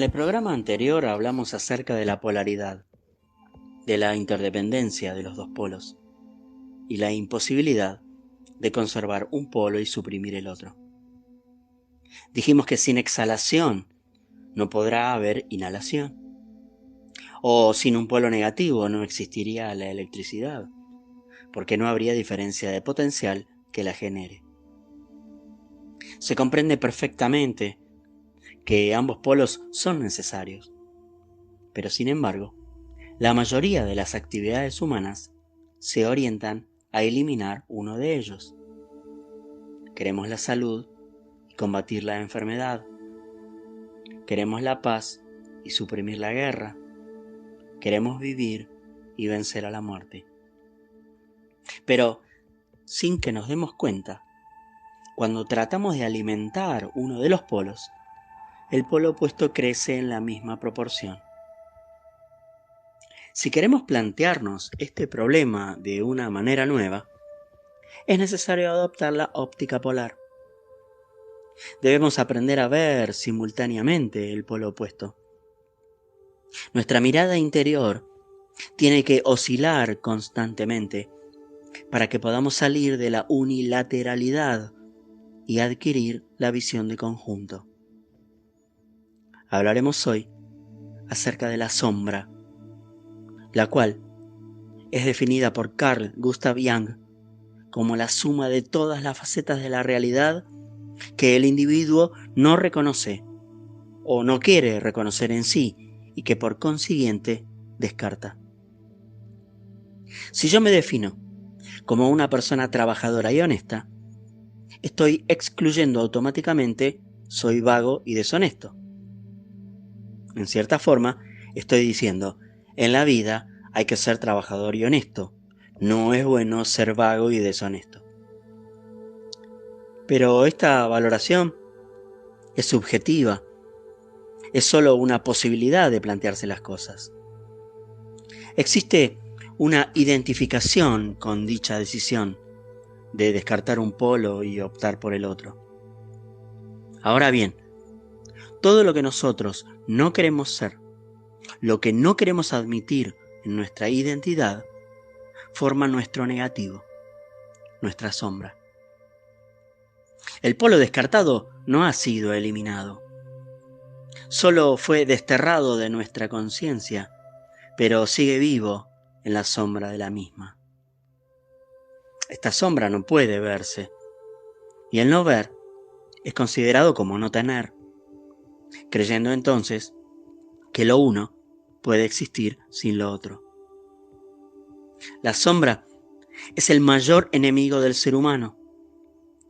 En el programa anterior hablamos acerca de la polaridad, de la interdependencia de los dos polos y la imposibilidad de conservar un polo y suprimir el otro. Dijimos que sin exhalación no podrá haber inhalación, o sin un polo negativo no existiría la electricidad, porque no habría diferencia de potencial que la genere. Se comprende perfectamente que ambos polos son necesarios, pero sin embargo, la mayoría de las actividades humanas se orientan a eliminar uno de ellos. Queremos la salud y combatir la enfermedad. Queremos la paz y suprimir la guerra. Queremos vivir y vencer a la muerte. Pero, sin que nos demos cuenta, cuando tratamos de alimentar uno de los polos, el polo opuesto crece en la misma proporción. Si queremos plantearnos este problema de una manera nueva, es necesario adoptar la óptica polar. Debemos aprender a ver simultáneamente el polo opuesto. Nuestra mirada interior tiene que oscilar constantemente para que podamos salir de la unilateralidad y adquirir la visión de conjunto. Hablaremos hoy acerca de la sombra, la cual es definida por Carl Gustav Jung como la suma de todas las facetas de la realidad que el individuo no reconoce o no quiere reconocer en sí y que por consiguiente descarta. Si yo me defino como una persona trabajadora y honesta, estoy excluyendo automáticamente soy vago y deshonesto. En cierta forma, estoy diciendo, en la vida hay que ser trabajador y honesto. No es bueno ser vago y deshonesto. Pero esta valoración es subjetiva. Es solo una posibilidad de plantearse las cosas. Existe una identificación con dicha decisión de descartar un polo y optar por el otro. Ahora bien, todo lo que nosotros no queremos ser, lo que no queremos admitir en nuestra identidad, forma nuestro negativo, nuestra sombra. El polo descartado no ha sido eliminado. Solo fue desterrado de nuestra conciencia, pero sigue vivo en la sombra de la misma. Esta sombra no puede verse, y el no ver es considerado como no tener, creyendo entonces que lo uno puede existir sin lo otro. La sombra es el mayor enemigo del ser humano.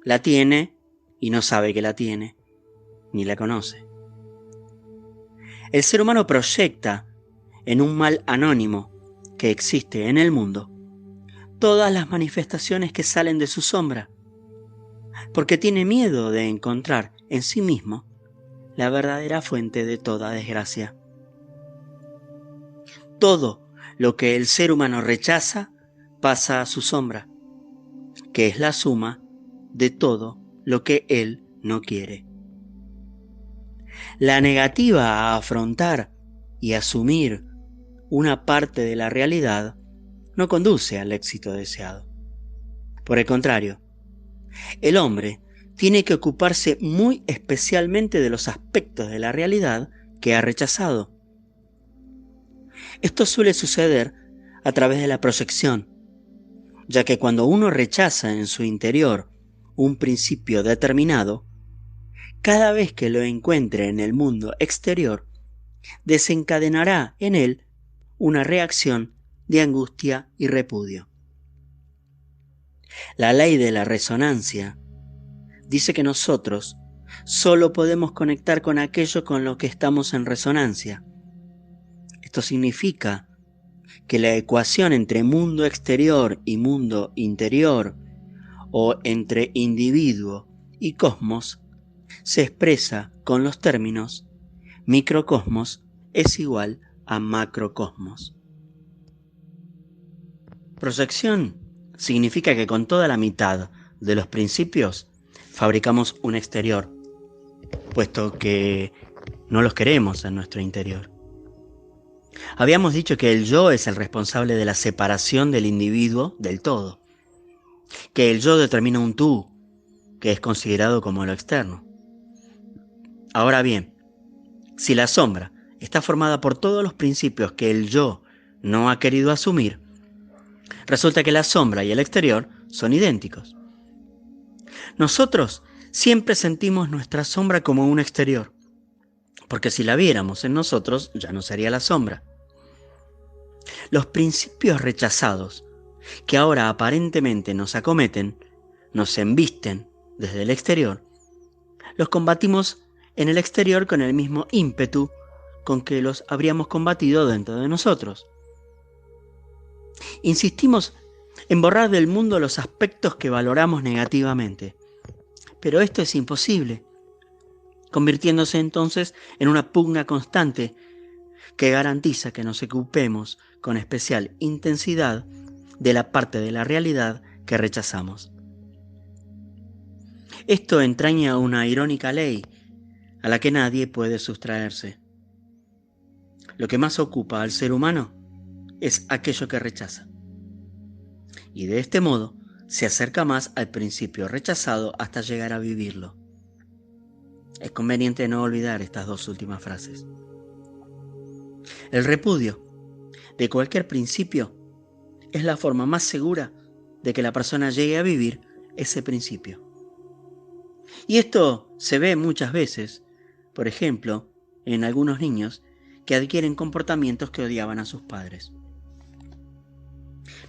La tiene y no sabe que la tiene, ni la conoce. El ser humano proyecta en un mal anónimo que existe en el mundo todas las manifestaciones que salen de su sombra, porque tiene miedo de encontrar en sí mismo la verdadera fuente de toda desgracia. Todo lo que el ser humano rechaza pasa a su sombra, que es la suma de todo lo que él no quiere. La negativa a afrontar y asumir una parte de la realidad no conduce al éxito deseado. Por el contrario, el hombre tiene que ocuparse muy especialmente de los aspectos de la realidad que ha rechazado. Esto suele suceder a través de la proyección, ya que cuando uno rechaza en su interior un principio determinado, cada vez que lo encuentre en el mundo exterior, desencadenará en él una reacción de angustia y repudio. La ley de la resonancia dice que nosotros solo podemos conectar con aquello con lo que estamos en resonancia. Esto significa que la ecuación entre mundo exterior y mundo interior, o entre individuo y cosmos, se expresa con los términos microcosmos es igual a macrocosmos. Proyección significa que con toda la mitad de los principios fabricamos un exterior, puesto que no los queremos en nuestro interior. Habíamos dicho que el yo es el responsable de la separación del individuo del todo, que el yo determina un tú, que es considerado como lo externo. Ahora bien, si la sombra está formada por todos los principios que el yo no ha querido asumir, resulta que la sombra y el exterior son idénticos. Nosotros siempre sentimos nuestra sombra como un exterior, porque si la viéramos en nosotros ya no sería la sombra. Los principios rechazados que ahora aparentemente nos acometen, nos embisten desde el exterior, los combatimos en el exterior con el mismo ímpetu con que los habríamos combatido dentro de nosotros. Insistimos en borrar del mundo los aspectos que valoramos negativamente, pero esto es imposible, convirtiéndose entonces en una pugna constante que garantiza que nos ocupemos con especial intensidad de la parte de la realidad que rechazamos. Esto entraña una irónica ley a la que nadie puede sustraerse. Lo que más ocupa al ser humano es aquello que rechaza. Y de este modo se acerca más al principio rechazado hasta llegar a vivirlo. Es conveniente no olvidar estas dos últimas frases. El repudio de cualquier principio es la forma más segura de que la persona llegue a vivir ese principio. Y esto se ve muchas veces, por ejemplo, en algunos niños que adquieren comportamientos que odiaban a sus padres.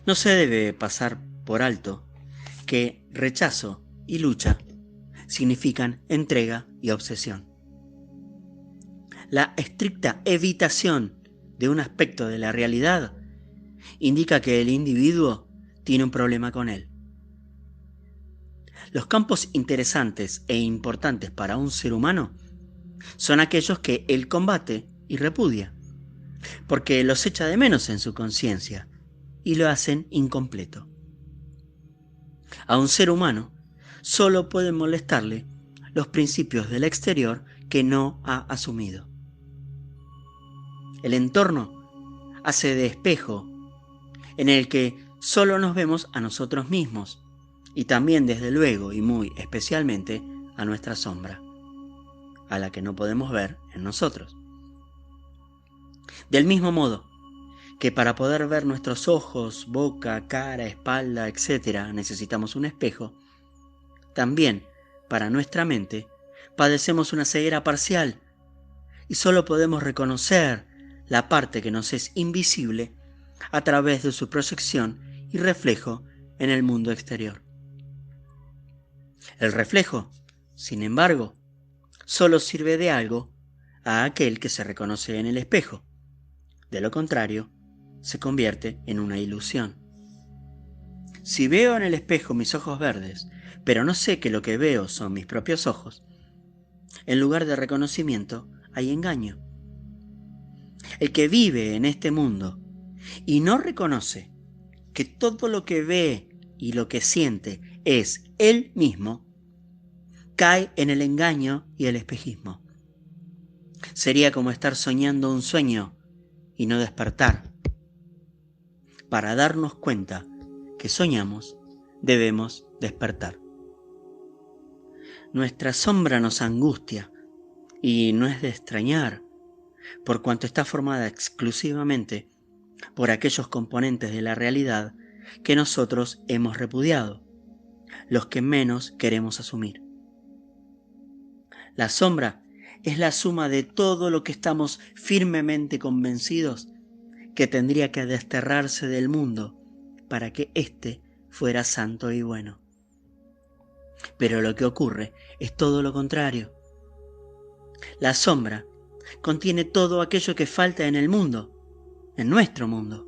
No se debe pasar por alto que rechazo y lucha significan entrega y obsesión. La estricta evitación de un aspecto de la realidad indica que el individuo tiene un problema con él. Los campos interesantes e importantes para un ser humano son aquellos que él combate y repudia, porque los echa de menos en su conciencia y lo hacen incompleto. A un ser humano solo pueden molestarle los principios del exterior que no ha asumido. El entorno hace de espejo en el que solo nos vemos a nosotros mismos y también desde luego y muy especialmente a nuestra sombra, a la que no podemos ver en nosotros. Del mismo modo que para poder ver nuestros ojos, boca, cara, espalda, etc. necesitamos un espejo, también para nuestra mente padecemos una ceguera parcial y solo podemos reconocer la parte que nos es invisible a través de su proyección y reflejo en el mundo exterior. El reflejo, sin embargo, solo sirve de algo a aquel que se reconoce en el espejo. De lo contrario, se convierte en una ilusión. Si veo en el espejo mis ojos verdes, pero no sé que lo que veo son mis propios ojos, en lugar de reconocimiento hay engaño. El que vive en este mundo y no reconoce que todo lo que ve y lo que siente es él mismo, cae en el engaño y el espejismo. Sería como estar soñando un sueño y no despertar. Para darnos cuenta que soñamos, debemos despertar. Nuestra sombra nos angustia y no es de extrañar, por cuanto está formada exclusivamente por aquellos componentes de la realidad que nosotros hemos repudiado, los que menos queremos asumir. La sombra es la suma de todo lo que estamos firmemente convencidos que tendría que desterrarse del mundo para que éste fuera santo y bueno. Pero lo que ocurre es todo lo contrario. La sombra contiene todo aquello que falta en el mundo, en nuestro mundo,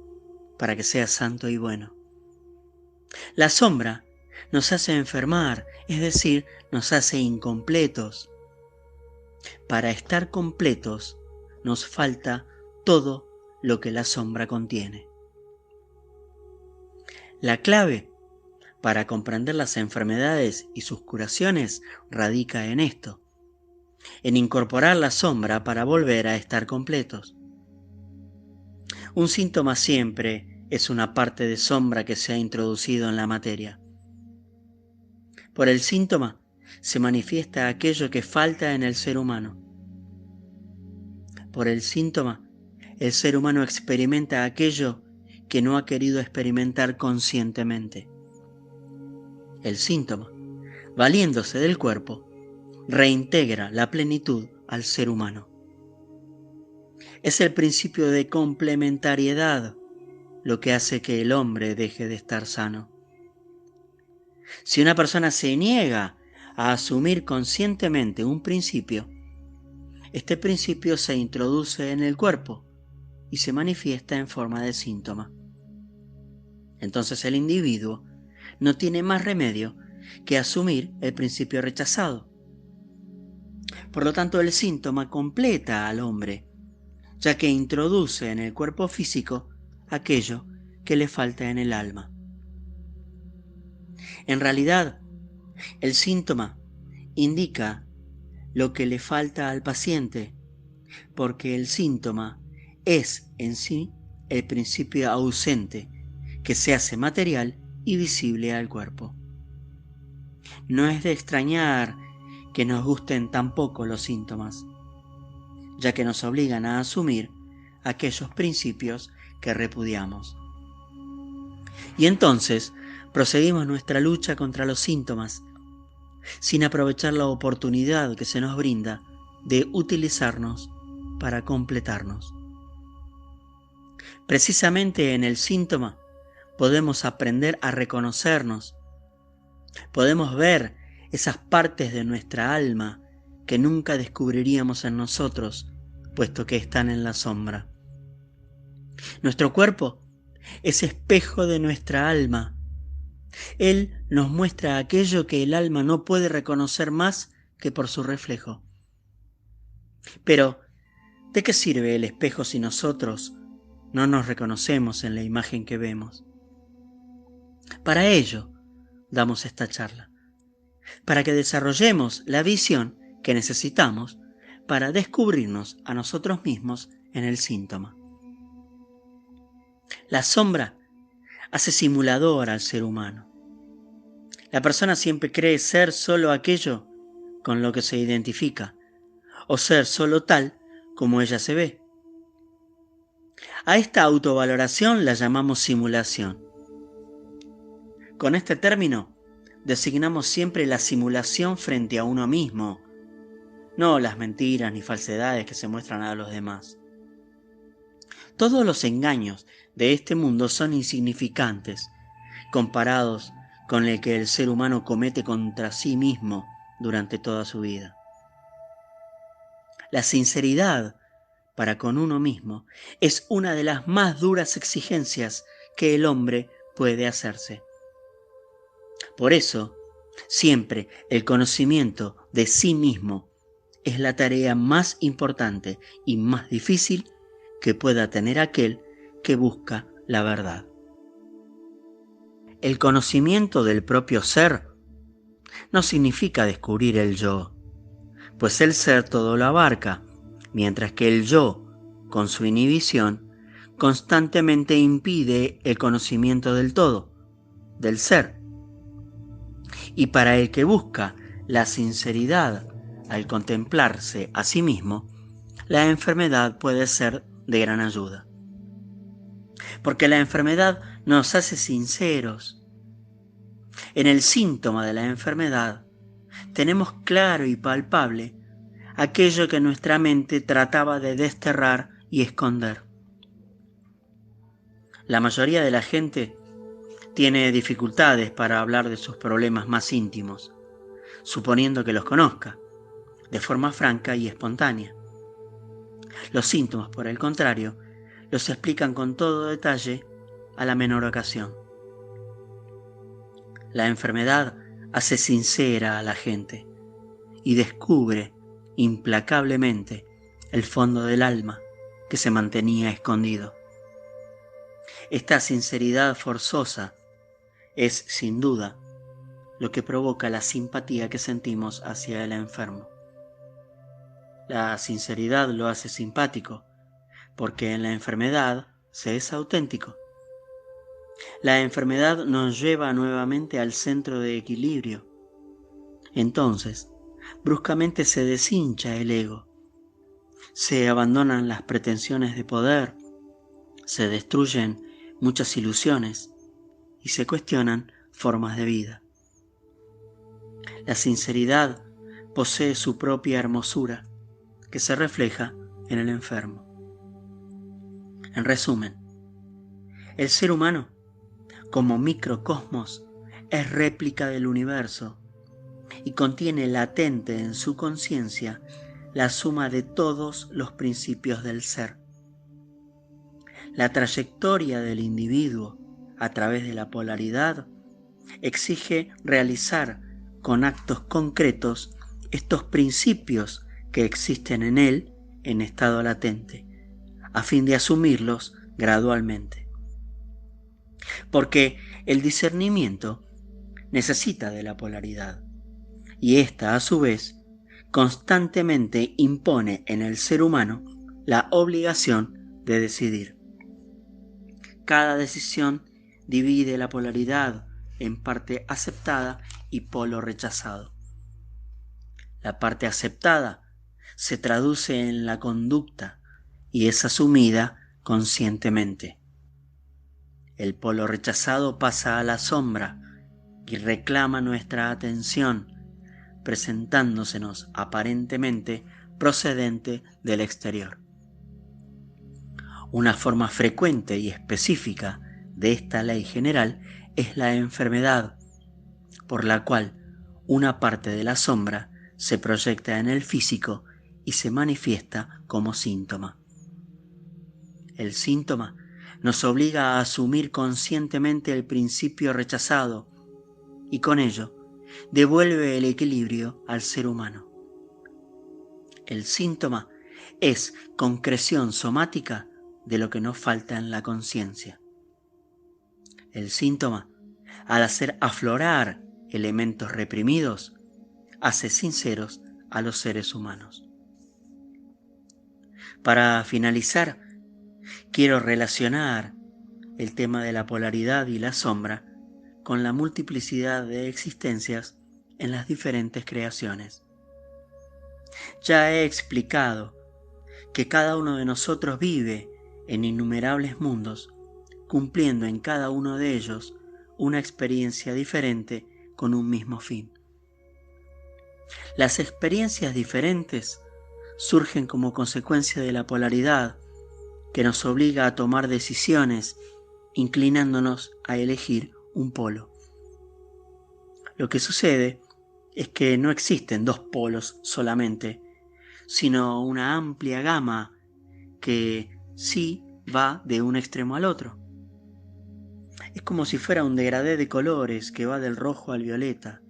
para que sea santo y bueno. La sombra nos hace enfermar, es decir, nos hace incompletos. Para estar completos nos falta todo lo que la sombra contiene. La clave para comprender las enfermedades y sus curaciones radica en esto, en incorporar la sombra para volver a estar completos. Un síntoma siempre es una parte de sombra que se ha introducido en la materia. Por el síntoma se manifiesta aquello que falta en el ser humano. Por el síntoma, el ser humano experimenta aquello que no ha querido experimentar conscientemente. El síntoma, valiéndose del cuerpo, reintegra la plenitud al ser humano. Es el principio de complementariedad lo que hace que el hombre deje de estar sano. Si una persona se niega a asumir conscientemente un principio, este principio se introduce en el cuerpo y se manifiesta en forma de síntoma. Entonces el individuo no tiene más remedio que asumir el principio rechazado. Por lo tanto, el síntoma completa al hombre, ya que introduce en el cuerpo físico aquello que le falta en el alma. En realidad, el síntoma indica lo que le falta al paciente, porque el síntoma es en sí el principio ausente que se hace material y visible al cuerpo. No es de extrañar que nos gusten tampoco los síntomas, ya que nos obligan a asumir aquellos principios que repudiamos. Y entonces proseguimos nuestra lucha contra los síntomas, sin aprovechar la oportunidad que se nos brinda de utilizarnos para completarnos. Precisamente en el síntoma podemos aprender a reconocernos, podemos ver esas partes de nuestra alma que nunca descubriríamos en nosotros, puesto que están en la sombra. Nuestro cuerpo es espejo de nuestra alma. Él nos muestra aquello que el alma no puede reconocer más que por su reflejo. Pero, ¿de qué sirve el espejo si nosotros no nos reconocemos en la imagen que vemos? Para ello damos esta charla, para que desarrollemos la visión que necesitamos para descubrirnos a nosotros mismos en el síntoma. La sombra hace simulador al ser humano. La persona siempre cree ser solo aquello con lo que se identifica, o ser solo tal como ella se ve. A esta autovaloración la llamamos simulación. Con este término designamos siempre la simulación frente a uno mismo, no las mentiras ni falsedades que se muestran a los demás. Todos los engaños de este mundo son insignificantes comparados con el que el ser humano comete contra sí mismo durante toda su vida. La sinceridad para con uno mismo es una de las más duras exigencias que el hombre puede hacerse. Por eso, siempre el conocimiento de sí mismo es la tarea más importante y más difícil que pueda tener aquel que busca la verdad. El conocimiento del propio ser no significa descubrir el yo, pues el ser todo lo abarca, mientras que el yo, con su inhibición, constantemente impide el conocimiento del todo, del ser. Y para el que busca la sinceridad al contemplarse a sí mismo, la enfermedad puede ser de gran ayuda. Porque la enfermedad nos hace sinceros. En el síntoma de la enfermedad tenemos claro y palpable aquello que nuestra mente trataba de desterrar y esconder. La mayoría de la gente tiene dificultades para hablar de sus problemas más íntimos, suponiendo que los conozca, de forma franca y espontánea. Los síntomas, por el contrario, los explican con todo detalle a la menor ocasión. La enfermedad hace sincera a la gente y descubre implacablemente el fondo del alma que se mantenía escondido. Esta sinceridad forzosa es, sin duda, lo que provoca la simpatía que sentimos hacia el enfermo. La sinceridad lo hace simpático, porque en la enfermedad se es auténtico. La enfermedad nos lleva nuevamente al centro de equilibrio. Entonces, bruscamente se deshincha el ego, se abandonan las pretensiones de poder, se destruyen muchas ilusiones y se cuestionan formas de vida. La sinceridad posee su propia hermosura, que se refleja en el enfermo. En resumen, el ser humano, como microcosmos, es réplica del universo y contiene latente en su conciencia la suma de todos los principios del ser. La trayectoria del individuo a través de la polaridad exige realizar con actos concretos estos principios que existen en él en estado latente, a fin de asumirlos gradualmente. Porque el discernimiento necesita de la polaridad, y ésta a su vez constantemente impone en el ser humano la obligación de decidir. Cada decisión divide la polaridad en parte aceptada y polo rechazado. La parte aceptada se traduce en la conducta y es asumida conscientemente. El polo rechazado pasa a la sombra y reclama nuestra atención, presentándosenos aparentemente procedente del exterior. Una forma frecuente y específica de esta ley general es la enfermedad, por la cual una parte de la sombra se proyecta en el físico y se manifiesta como síntoma. El síntoma nos obliga a asumir conscientemente el principio rechazado y con ello devuelve el equilibrio al ser humano. El síntoma es concreción somática de lo que nos falta en la conciencia. El síntoma, al hacer aflorar elementos reprimidos, hace sinceros a los seres humanos. Para finalizar, quiero relacionar el tema de la polaridad y la sombra con la multiplicidad de existencias en las diferentes creaciones. Ya he explicado que cada uno de nosotros vive en innumerables mundos, cumpliendo en cada uno de ellos una experiencia diferente con un mismo fin. Las experiencias diferentes surgen como consecuencia de la polaridad que nos obliga a tomar decisiones inclinándonos a elegir un polo. Lo que sucede es que no existen dos polos solamente, sino una amplia gama que sí va de un extremo al otro. Es como si fuera un degradé de colores que va del rojo al violeta.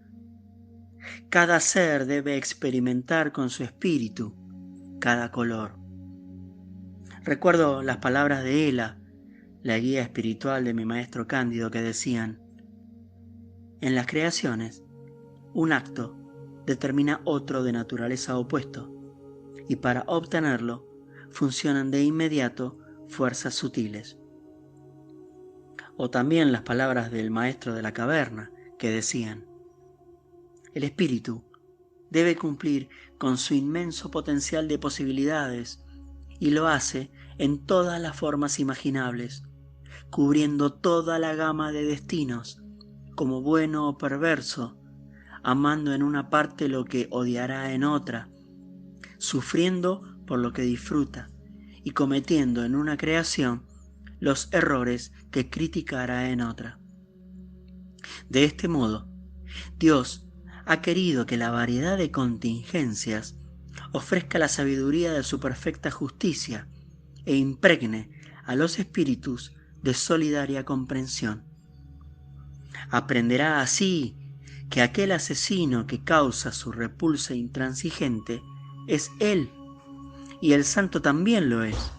Cada ser debe experimentar con su espíritu cada color. Recuerdo las palabras de Ela, la guía espiritual de mi maestro Cándido, que decían: en las creaciones, un acto determina otro de naturaleza opuesto, y para obtenerlo funcionan de inmediato fuerzas sutiles. O también las palabras del maestro de la caverna, que decían: el espíritu debe cumplir con su inmenso potencial de posibilidades y lo hace en todas las formas imaginables, cubriendo toda la gama de destinos, como bueno o perverso, amando en una parte lo que odiará en otra, sufriendo por lo que disfruta y cometiendo en una creación los errores que criticará en otra. De este modo, Dios ha querido que la variedad de contingencias ofrezca la sabiduría de su perfecta justicia e impregne a los espíritus de solidaria comprensión. Aprenderá así que aquel asesino que causa su repulsa intransigente es él, y el santo también lo es,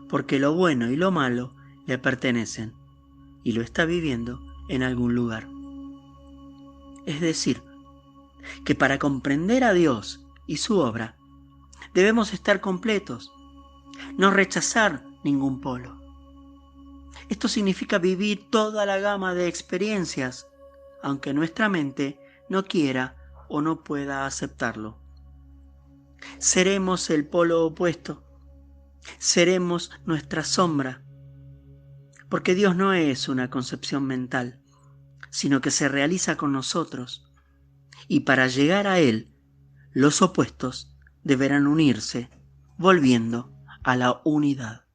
porque lo bueno y lo malo le pertenecen, y lo está viviendo en algún lugar. Es decir, que para comprender a Dios y su obra, Debemos estar completos, no rechazar ningún polo. Esto significa vivir toda la gama de experiencias, aunque nuestra mente no quiera o no pueda aceptarlo. Seremos el polo opuesto, seremos nuestra sombra, porque Dios no es una concepción mental, sino que se realiza con nosotros, y para llegar a Él, los opuestos deberán unirse, volviendo a la unidad.